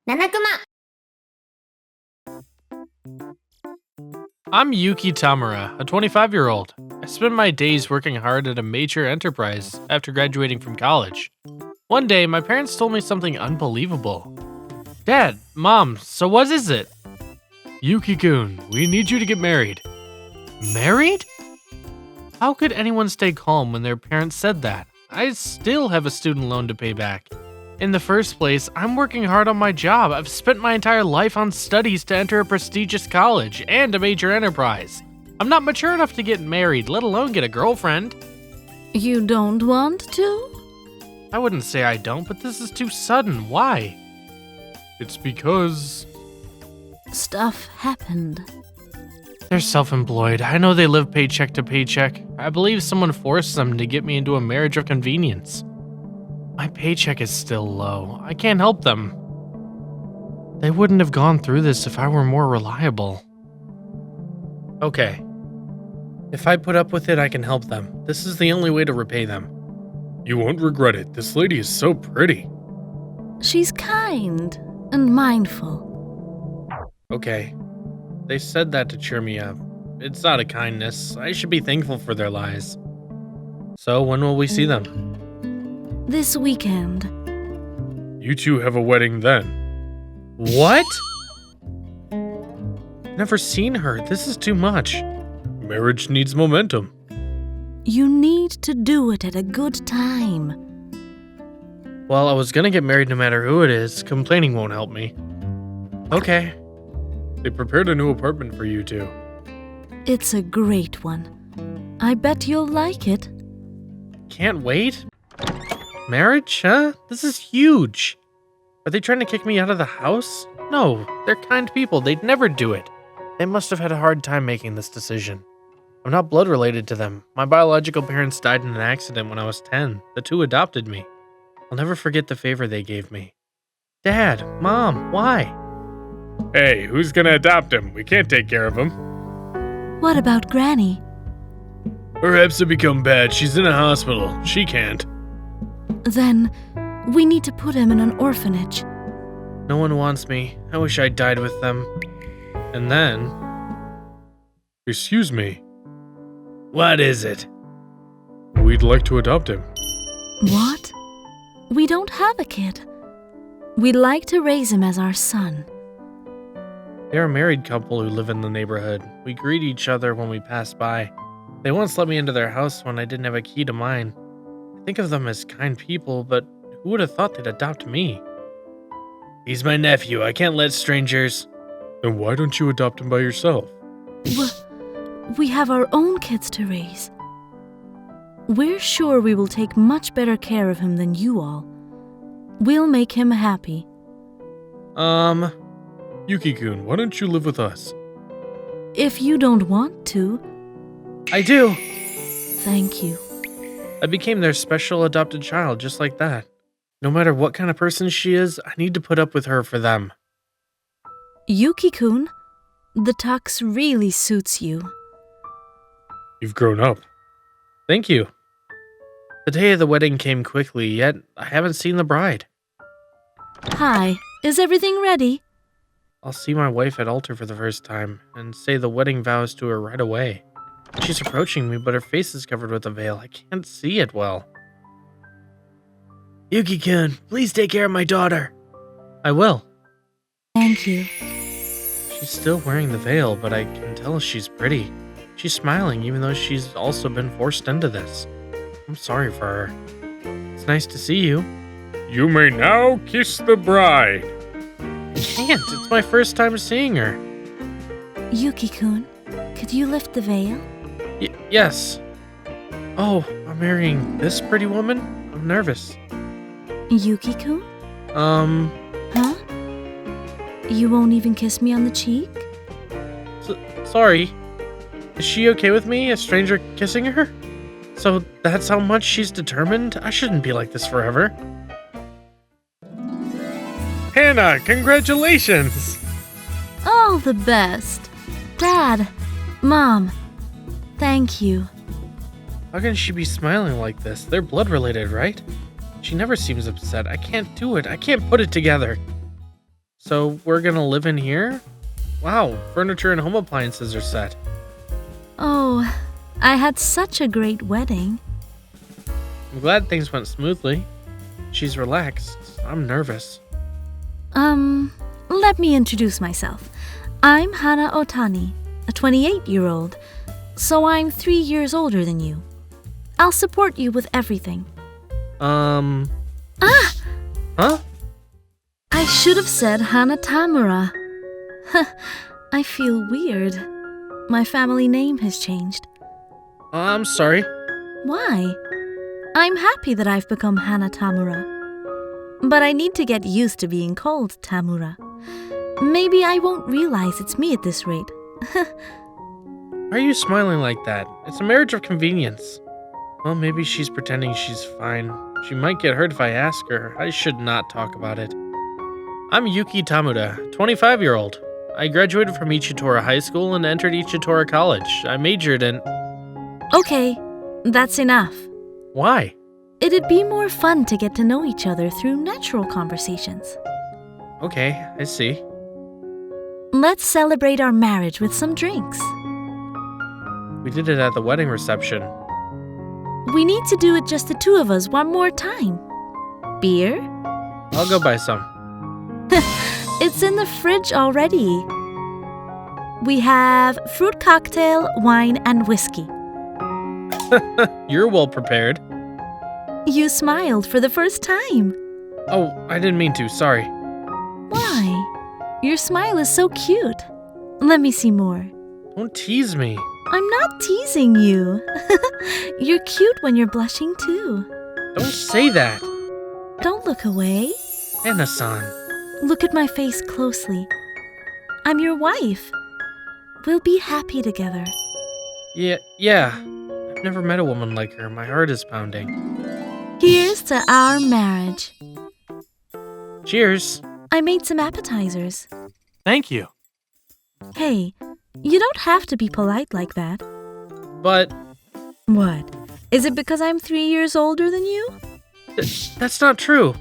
nanakuma. I'm Yuki Tamura, a 25-year-old. I spend my days working hard at a major enterprise after graduating from college. One day, my parents told me something unbelievable. Dad, Mom, so what is it? Yuki-kun, we need you to get married. Married? How could anyone stay calm when their parents said that? I still have a student loan to pay back. In the first place, I'm working hard on my job. I've spent my entire life on studies to enter a prestigious college and a major enterprise. I'm not mature enough to get married, let alone get a girlfriend. You don't want to? I wouldn't say I don't, but this is too sudden. Why? It's because... Stuff happened. They're self-employed. I know they live paycheck to paycheck. I believe someone forced them to get me into a marriage of convenience. My paycheck is still low. I can't help them. They wouldn't have gone through this if I were more reliable. Okay. If I put up with it, I can help them. This is the only way to repay them. You won't regret it. This lady is so pretty. She's kind and mindful. Okay. They said that to cheer me up. It's not a kindness. I should be thankful for their lies. So when will we see them? This weekend. You two have a wedding then. What? Never seen her. This is too much. Marriage needs momentum. You need to do it at a good time. Well, I was gonna get married no matter who it is. Complaining won't help me. Okay. They prepared a new apartment for you two. It's a great one. I bet you'll like it. Can't wait? Marriage, huh? This is huge. Are they trying to kick me out of the house? No, they're kind people. They'd never do it. They must have had a hard time making this decision. I'm not blood related to them. My biological parents died in an accident when I was 10. The two adopted me. I'll never forget the favor they gave me. Dad, Mom, why? Hey, who's gonna adopt him? We can't take care of him. What about Granny? Perhaps it become bad. She's in a hospital. She can't. Then we need to put him in an orphanage. No one wants me. I wish I died with them. And then... Excuse me. What is it? We'd like to adopt him. What? We don't have a kid. We'd like to raise him as our son. They're a married couple who live in the neighborhood. We greet each other when we pass by. They once let me into their house when I didn't have a key to mine. I think of them as kind people, but who would have thought they'd adopt me? He's my nephew. I can't let strangers... Then why don't you adopt him by yourself? We have our own kids to raise. We're sure we will take much better care of him than you all. We'll make him happy. Yuki-kun, why don't you live with us? If you don't want to. I do! Thank you. I became their special adopted child just like that. No matter what kind of person she is, I need to put up with her for them. Yuki-kun, the tux really suits you. You've grown up. Thank you. The day of the wedding came quickly, yet I haven't seen the bride. Hi, is everything ready? I'll see my wife at altar for the first time and say the wedding vows to her right away. She's approaching me, but her face is covered with a veil. I can't see it well. Yuki-kun, please take care of my daughter. I will. Thank you. She's still wearing the veil, but I can tell she's pretty. She's smiling even though she's also been forced into this. I'm sorry for her. It's nice to see you. You may now kiss the bride. I can't. It's my first time seeing her. Yuki-kun, could you lift the veil? Yes. Oh, I'm marrying this pretty woman? I'm nervous. Yuki-kun? Huh? You won't even kiss me on the cheek? Sorry. Is she okay with me, a stranger kissing her? So that's how much she's determined? I shouldn't be like this forever. Hannah, congratulations! All the best. Dad, Mom, thank you. How can she be smiling like this? They're blood related, right? She never seems upset. I can't do it. I can't put it together. So we're gonna live in here? Wow, furniture and home appliances are set. Oh, I had such a great wedding. I'm glad things went smoothly. She's relaxed. I'm nervous. Let me introduce myself. I'm Hana Otani, a 28-year-old, so I'm 3 years older than you. I'll support you with everything. Huh? I should have said Hana Tamura. I feel weird. My family name has changed. I'm sorry. Why? I'm happy that I've become Hana Tamura. But I need to get used to being called Tamura. Maybe I won't realize it's me at this rate. Why are you smiling like that? It's a marriage of convenience. Well, maybe she's pretending she's fine. She might get hurt if I ask her. I should not talk about it. I'm Yuki Tamura, 25-year-old. I graduated from Ichitora High School and entered Ichitora College. I majored in... Okay, that's enough. Why? It'd be more fun to get to know each other through natural conversations. Okay, I see. Let's celebrate our marriage with some drinks. We did it at the wedding reception. We need to do it just the two of us one more time. Beer? I'll go buy some. It's in the fridge already. We have fruit cocktail, wine, and whiskey. You're well prepared. You smiled for the first time. Oh, I didn't mean to, sorry. Why? Your smile is so cute. Let me see more. Don't tease me. I'm not teasing you. You're cute when you're blushing too. Don't say that. Don't look away. Anna-san. Look at my face closely. I'm your wife. We'll be happy together. Yeah. I've never met a woman like her. My heart is pounding. Here's to our marriage. Cheers. I made some appetizers. Thank you. Hey, you don't have to be polite like that. But... What? Is it because I'm 3 years older than you? That's not true.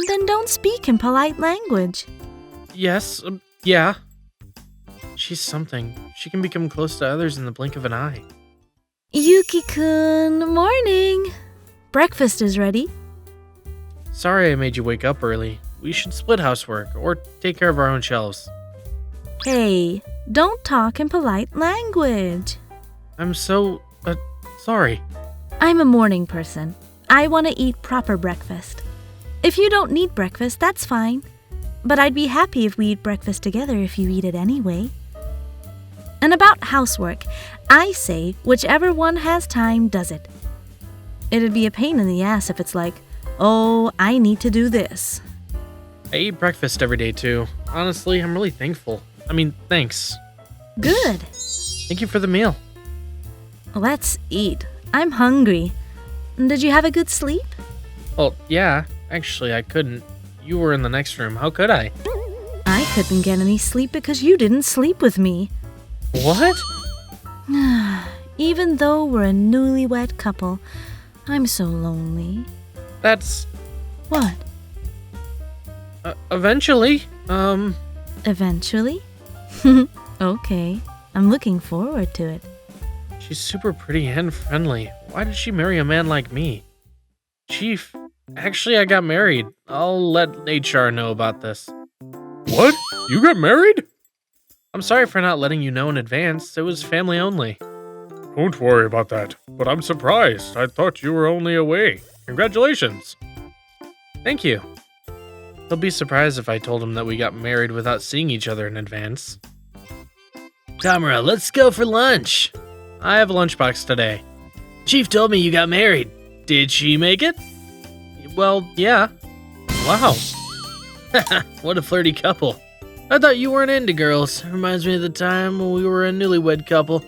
Then don't speak in polite language. Yes, yeah. She's something. She can become close to others in the blink of an eye. Yuki-kun, morning. Breakfast is ready. Sorry I made you wake up early. We should split housework or take care of our own shelves. Hey, don't talk in polite language. I'm so... sorry. I'm a morning person. I want to eat proper breakfast. If you don't need breakfast, that's fine. But I'd be happy if we eat breakfast together if you eat it anyway. And about housework, I say whichever one has time does it. It'd be a pain in the ass if it's like, oh, I need to do this. I eat breakfast every day too. Honestly, I'm really thankful. Thanks. Good. Thank you for the meal. Let's eat. I'm hungry. Did you have a good sleep? Well, yeah. Actually, I couldn't. You were in the next room. How could I? I couldn't get any sleep because you didn't sleep with me. What? Even though we're a newlywed couple, I'm so lonely. That's... What? Eventually. Eventually? Okay. I'm looking forward to it. She's super pretty and friendly. Why did she marry a man like me? Chief, actually I got married. I'll let HR know about this. What? You got married? I'm sorry for not letting you know in advance. It was family only. Don't worry about that, but I'm surprised. I thought you were only away. Congratulations. Thank you. He'll be surprised if I told him that we got married without seeing each other in advance. Tamura, let's go for lunch. I have a lunchbox today. Chief told me you got married. Did she make it? Well, yeah. Wow. What a flirty couple. I thought you weren't into girls. Reminds me of the time when we were a newlywed couple.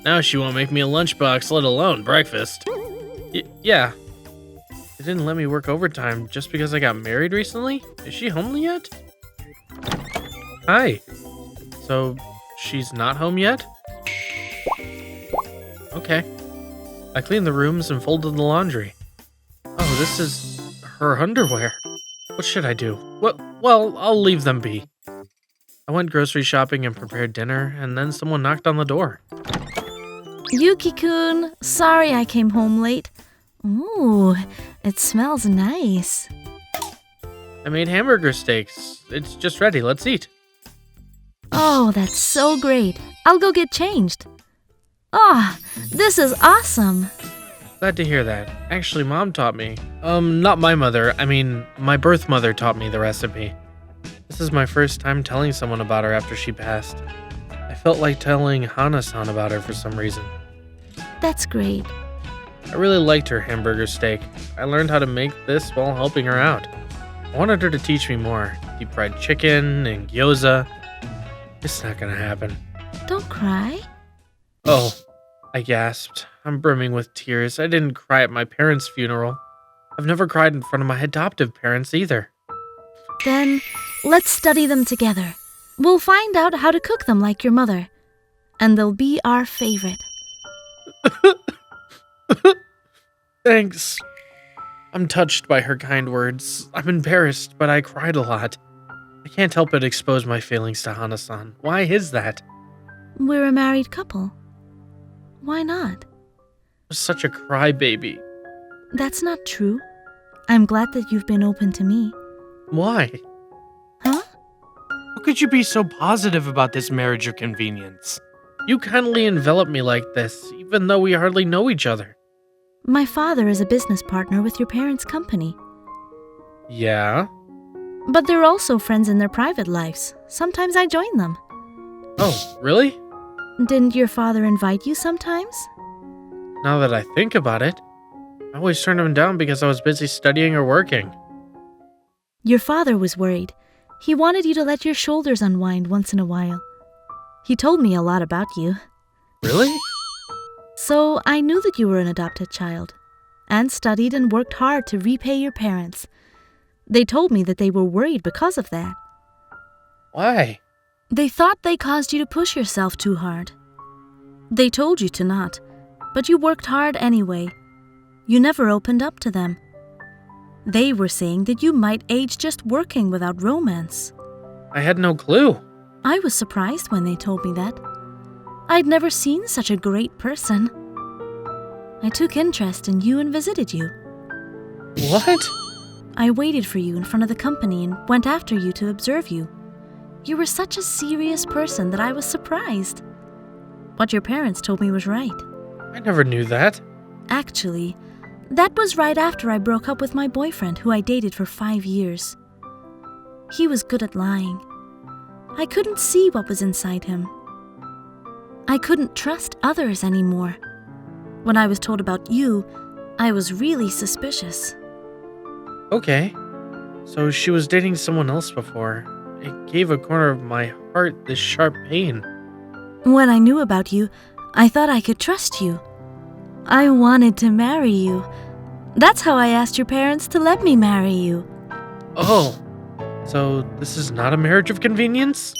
Now she won't make me a lunchbox, let alone breakfast. Yeah. They didn't let me work overtime just because I got married recently? Is she home yet? Hi. So, she's not home yet? Okay. I cleaned the rooms and folded the laundry. Oh, this is her underwear. What should I do? Well, I'll leave them be. I went grocery shopping and prepared dinner, and then someone knocked on the door. Yuki-kun, sorry I came home late. Ooh, it smells nice. I made hamburger steaks. It's just ready. Let's eat. Oh, that's so great. I'll go get changed. Ah, this is awesome. Glad to hear that. Actually, Mom taught me. Not my mother. I mean, my birth mother taught me the recipe. This is my first time telling someone about her after she passed. I felt like telling Hana-san about her for some reason. That's great. I really liked her hamburger steak. I learned how to make this while helping her out. I wanted her to teach me more. Deep fried chicken and gyoza. It's not gonna happen. Don't cry. Oh, I gasped. I'm brimming with tears. I didn't cry at my parents' funeral. I've never cried in front of my adoptive parents either. Then, let's study them together. We'll find out how to cook them like your mother. And they'll be our favorite. Thanks. I'm touched by her kind words. I'm embarrassed, but I cried a lot. I can't help but expose my feelings to Hana-san. Why is that? We're a married couple. Why not? I'm such a crybaby. That's not true. I'm glad that you've been open to me. Why? Huh? How could you be so positive about this marriage of convenience? You kindly envelop me like this, even though we hardly know each other. My father is a business partner with your parents' company. Yeah? But they're also friends in their private lives. Sometimes I join them. Oh, really? Didn't your father invite you sometimes? Now that I think about it, I always turned him down because I was busy studying or working. Your father was worried. He wanted you to let your shoulders unwind once in a while. He told me a lot about you. Really? So I knew that you were an adopted child, and studied and worked hard to repay your parents. They told me that they were worried because of that. Why? They thought they caused you to push yourself too hard. They told you to not, but you worked hard anyway. You never opened up to them. They were saying that you might age just working without romance. I had no clue. I was surprised when they told me that. I'd never seen such a great person. I took interest in you and visited you. What? I waited for you in front of the company and went after you to observe you. You were such a serious person that I was surprised. What your parents told me was right. I never knew that. Actually, that was right after I broke up with my boyfriend who I dated for 5 years. He was good at lying. I couldn't see what was inside him. I couldn't trust others anymore. When I was told about you, I was really suspicious. Okay. So she was dating someone else before. It gave a corner of my heart this sharp pain. When I knew about you, I thought I could trust you. I wanted to marry you. That's how I asked your parents to let me marry you. Oh, so this is not a marriage of convenience?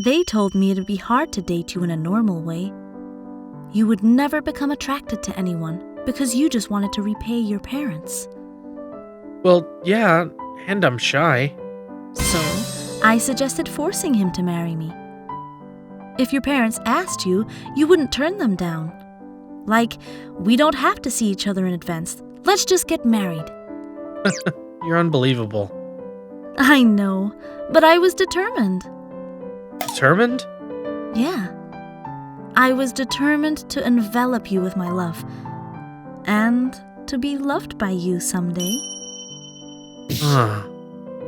They told me it would be hard to date you in a normal way. You would never become attracted to anyone because you just wanted to repay your parents. Well, yeah, and I'm shy. So, I suggested forcing him to marry me. If your parents asked you, you wouldn't turn them down. Like, we don't have to see each other in advance. Let's just get married. You're unbelievable. I know, but I was determined. Determined? Yeah. I was determined to envelop you with my love. And to be loved by you someday.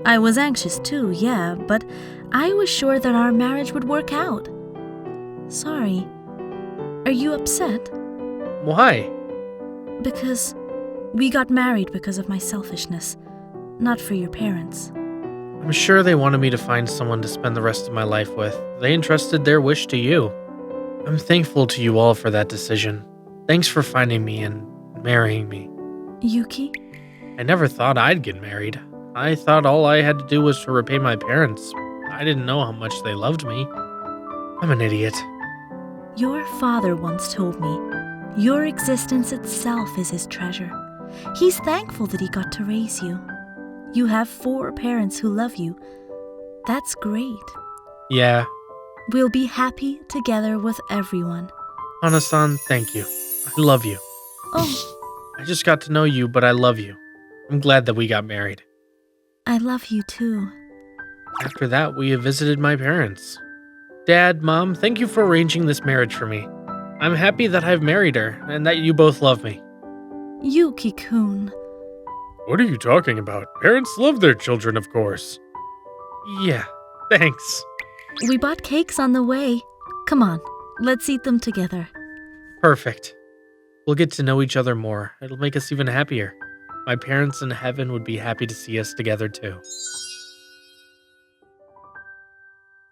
I was anxious too, yeah, but I was sure that our marriage would work out. Sorry. Are you upset? Why? Because we got married because of my selfishness, not for your parents. I'm sure they wanted me to find someone to spend the rest of my life with. They entrusted their wish to you. I'm thankful to you all for that decision. Thanks for finding me and marrying me. Yuki? I never thought I'd get married. I thought all I had to do was to repay my parents. I didn't know how much they loved me. I'm an idiot. Your father once told me, your existence itself is his treasure. He's thankful that he got to raise you. You have 4 parents who love you. That's great. Yeah. We'll be happy together with everyone. Hana-san, thank you. I love you. Oh, I just got to know you, but I love you. I'm glad that we got married. I love you too. After that, we visited my parents. Dad, Mom, thank you for arranging this marriage for me. I'm happy that I've married her and that you both love me. Yuki-kun. What are you talking about? Parents love their children, of course. Yeah, thanks. We bought cakes on the way. Come on, let's eat them together. Perfect. We'll get to know each other more. It'll make us even happier. My parents in heaven would be happy to see us together too.